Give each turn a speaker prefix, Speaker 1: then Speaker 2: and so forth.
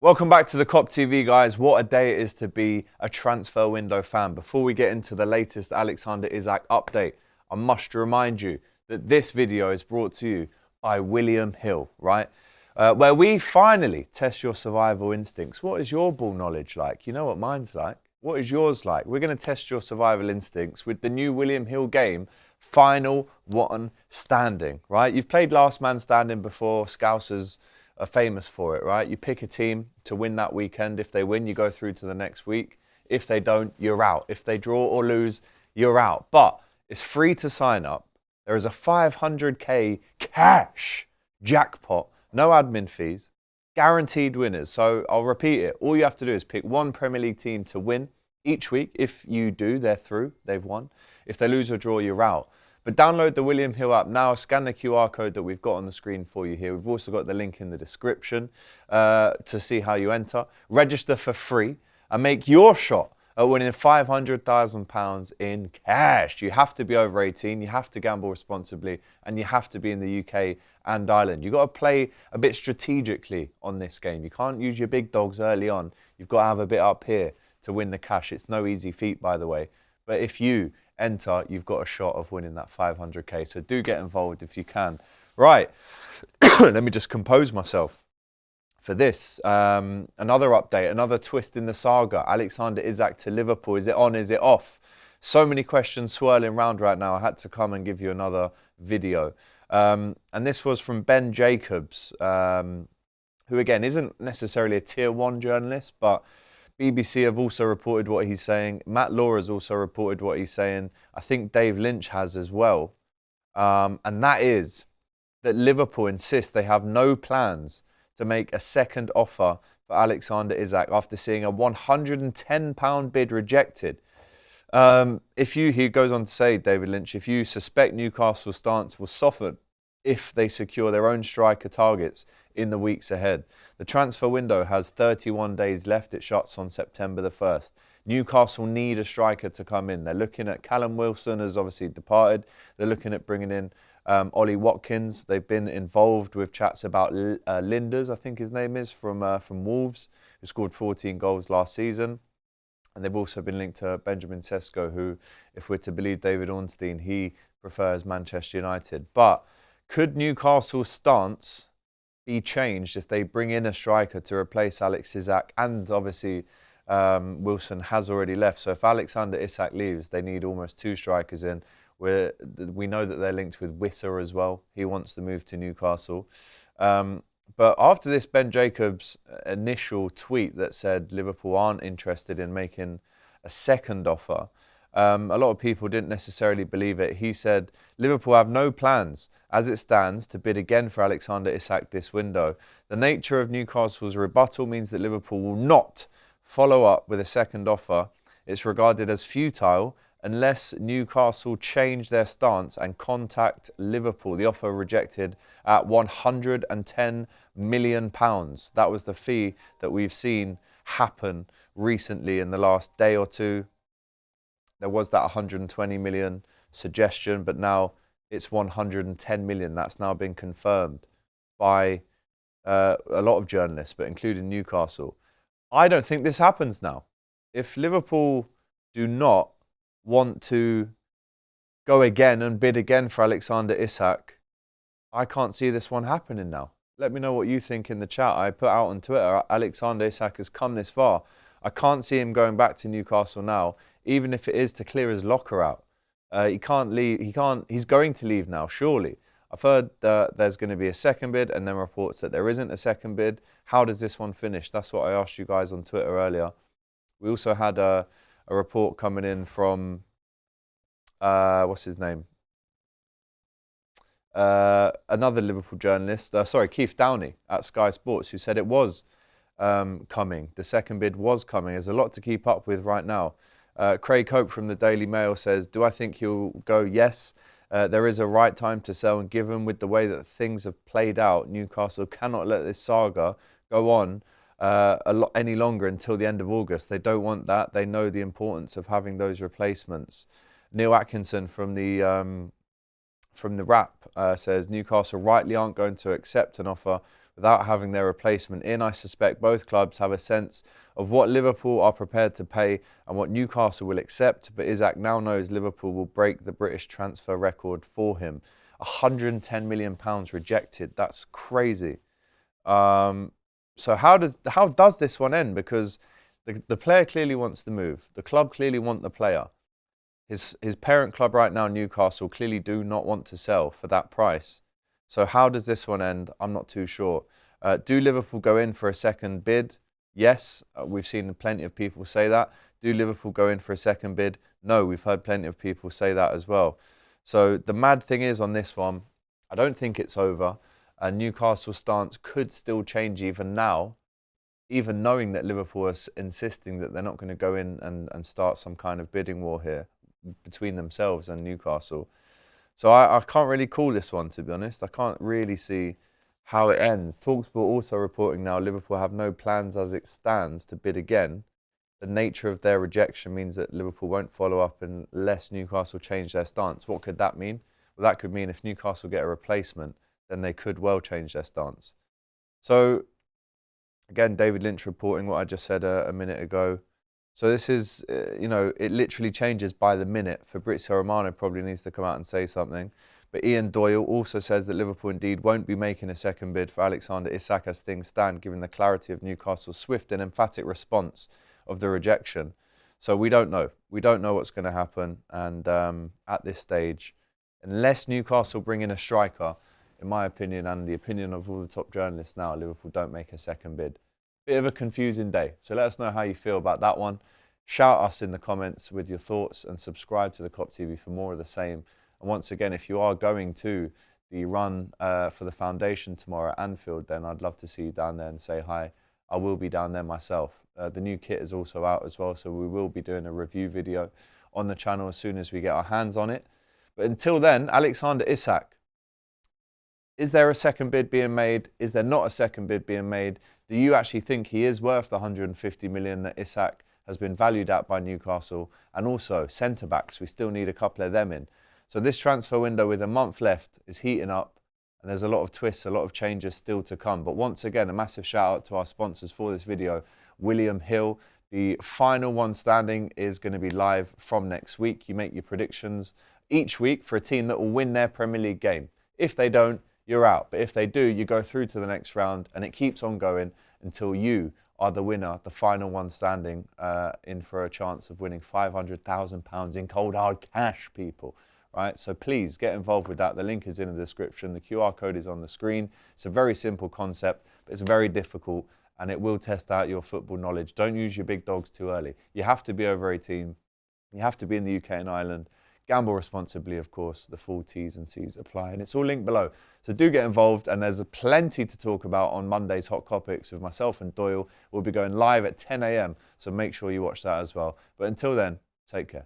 Speaker 1: Welcome back to the Kop TV, guys. What a day it is to be a transfer window fan. Before we get into the latest Alexander Isak update, I must remind you that this video is brought to you by William Hill, right? Where we finally test your survival instincts. What is your ball knowledge like? You know what mine's like. What is yours like? We're going to test your survival instincts with the new William Hill game, Final One Standing, right? You've played Last Man Standing before. Scousers are famous for it, right? You pick a team to win that weekend. If they win, you go through to the next week. If they don't, you're out. If they draw or lose, you're out. But it's free to sign up. There is a 500k cash jackpot, no admin fees, guaranteed winners. So I'll repeat it. All you have to do is pick one Premier League team to win each week. If you do, they're through, they've won. If they lose or draw, you're out. But download the William Hill app now, scan the QR code that we've got on the screen for you here. We've also got the link in the description to see how you enter. Register for free and make your shot at winning £500,000 in cash. You have to be over 18, you have to gamble responsibly, and you have to be in the UK and Ireland. You've got to play a bit strategically on this game. You can't use your big dogs early on. You've got to have a bit up here to win the cash. It's no easy feat, by the way. But if you enter, you've got a shot of winning that 500k. So do get involved if you can. Right, let me just compose myself for this. Another update, another twist in the saga. Alexander Isak to Liverpool. Is it on? Is it off? So many questions swirling around right now. I had to come and give you another video. And this was from Ben Jacobs, who again isn't necessarily a tier 1 journalist, but BBC have also reported what he's saying. Matt Law has also reported what he's saying. I think Dave Lynch has as well. And that is that Liverpool insist they have no plans to make a second offer for Alexander Isak after seeing a £110 bid rejected. He goes on to say, David Lynch, if you suspect Newcastle's stance will soften if they secure their own striker targets in the weeks ahead. The transfer window has 31 days left. It shuts on September the 1st. Newcastle need a striker to come in. They're looking at Callum Wilson, has obviously departed. They're looking at bringing in Ollie Watkins. They've been involved with chats about Linders, I think his name is, from Wolves, who scored 14 goals last season. And they've also been linked to Benjamin Sesko, who, if we're to believe David Ornstein, he prefers Manchester United. But could Newcastle's stance be changed if they bring in a striker to replace Alex Isak? And obviously Wilson has already left. So if Alexander Isak leaves, they need almost 2 strikers in. We know that they're linked with Witter as well. He wants to move to Newcastle. But after this Ben Jacobs initial tweet that said Liverpool aren't interested in making a second offer, a lot of people didn't necessarily believe it. He said, Liverpool have no plans, as it stands, to bid again for Alexander Isak this window. The nature of Newcastle's rebuttal means that Liverpool will not follow up with a second offer. It's regarded as futile unless Newcastle change their stance and contact Liverpool. The offer rejected at £110 million. That was the fee that we've seen happen recently in the last day or two. There was that 120 million suggestion, but now it's 110 million. That's now been confirmed by a lot of journalists, but including Newcastle. I don't think this happens now. If Liverpool do not want to go again and bid again for Alexander Isak, I can't see this one happening now. Let me know what you think in the chat. I put out on Twitter, Alexander Isak has come this far. I can't see him going back to Newcastle now, even if it is to clear his locker out. He can't leave. He's going to leave now, surely. I've heard that there's going to be a second bid, and then reports that there isn't a second bid. How does this one finish? That's what I asked you guys on Twitter earlier. We also had a report coming in from what's his name? Another Liverpool journalist. Keith Downey at Sky Sports, who said it was coming. The second bid was coming. There's a lot to keep up with right now. Craig Hope from the Daily Mail says, do I think he'll go? Yes. There is a right time to sell, and given with the way that things have played out, Newcastle cannot let this saga go on any longer until the end of August. They don't want that. They know the importance of having those replacements. Neil Atkinson from the Wrap says Newcastle rightly aren't going to accept an offer without having their replacement in. I suspect both clubs have a sense of what Liverpool are prepared to pay and what Newcastle will accept, but Isak now knows Liverpool will break the British transfer record for him. £110 million rejected. That's crazy. So how does this one end? Because the player clearly wants to move. The club clearly want the player. His parent club right now, Newcastle, clearly do not want to sell for that price. So how does this one end? I'm not too sure. Do Liverpool go in for a second bid? Yes, we've seen plenty of people say that. Do Liverpool go in for a second bid? No, we've heard plenty of people say that as well. So the mad thing is on this one, I don't think it's over. Newcastle's stance could still change even now, even knowing that Liverpool is insisting that they're not going to go in and start some kind of bidding war here between themselves and Newcastle. So I can't really call this one, to be honest. I can't really see how it ends. TalkSport also reporting now Liverpool have no plans as it stands to bid again. The nature of their rejection means that Liverpool won't follow up unless Newcastle change their stance. What could that mean? Well, that could mean if Newcastle get a replacement, then they could well change their stance. So, again, David Lynch reporting what I just said a minute ago. So this is, it literally changes by the minute. Fabrizio Romano probably needs to come out and say something. But Ian Doyle also says that Liverpool indeed won't be making a second bid for Alexander Isak as things stand, given the clarity of Newcastle's swift and emphatic response of the rejection. So we don't know. We don't know what's going to happen. And at this stage, unless Newcastle bring in a striker, in my opinion and the opinion of all the top journalists now, Liverpool don't make a second bid. Bit of a confusing day. So let us know how you feel about that one. Shout us in the comments with your thoughts and subscribe to the Kop TV for more of the same. And once again, if you are going to the run for the foundation tomorrow at Anfield, then I'd love to see you down there and say hi. I will be down there myself. The new kit is also out as well, so we will be doing a review video on the channel as soon as we get our hands on it. But until then, Alexander Isak. Is there a second bid being made? Is there not a second bid being made? Do you actually think he is worth the 150 million that Isak has been valued at by Newcastle? And also centre-backs, we still need a couple of them in. So this transfer window with a month left is heating up, and there's a lot of twists, a lot of changes still to come. But once again, a massive shout out to our sponsors for this video, William Hill. The final one standing is going to be live from next week. You make your predictions each week for a team that will win their Premier League game. If they don't, you're out. But if they do, you go through to the next round, and it keeps on going until you are the winner, the final one standing, in for a chance of winning £500,000 in cold hard cash, people. Right? So please get involved with that. The link is in the description. The QR code is on the screen. It's a very simple concept, but it's very difficult, and it will test out your football knowledge. Don't use your big dogs too early. You have to be over 18. You have to be in the UK and Ireland. Gamble responsibly, of course. The full T's and C's apply, and it's all linked below. So do get involved, and there's plenty to talk about on Monday's Hot Topics with myself and Doyle. We'll be going live at 10 AM, so make sure you watch that as well. But until then, take care.